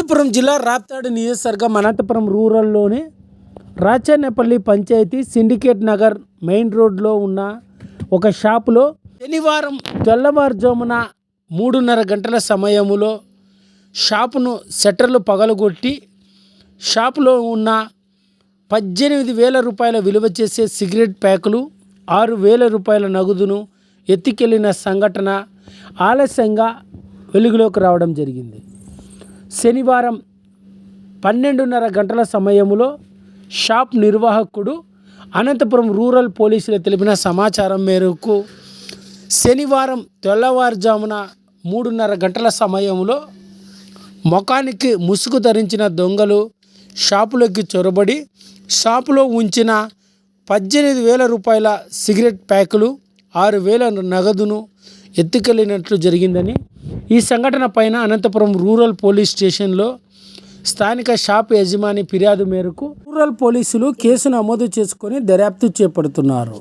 అనంతపురం జిల్లా రాప్తాడు నియోజకవర్గం Anantapuram రూరల్లోని రాచన్నపల్లి panchayat syndicate Nagar main రోడ్లో ఉన్న ఒక షాపులో శనివారం తెల్లవారుజామున 3:30 గంటల సమయంలో షాపును షట్టర్లు పగలగొట్టి షాపులో ఉన్న 18,000 రూపాయల విలువ చేసే సిగరెట్ ప్యాకులు 6,000 రూపాయల నగదును ఎత్తుకెళ్లిన సంఘటన ఆలస్యంగా వెలుగులోకి రావడం జరిగింది. శనివారం 12:30 గంటల సమయంలో షాప్ నిర్వాహకుడు అనంతపురం రూరల్ పోలీసులు తెలిపిన సమాచారం మేరకు శనివారం తెల్లవారుజామున 3:30 గంటల సమయంలో ముఖానికి ముసుగు ధరించిన దొంగలు షాపులోకి చొరబడి షాపులో ఉంచిన 18,000 రూపాయల సిగరెట్ ప్యాకులు 6,000 నగదును ఎత్తుకెళ్లినట్లు జరిగిందని, ఈ సంఘటన పైన అనంతపురం రూరల్ పోలీస్ స్టేషన్లో స్థానిక షాప్ యజమాని ఫిర్యాదు మేరకు రూరల్ పోలీసులు కేసు నమోదు చేసుకొని దర్యాప్తు చేపడుతున్నారు.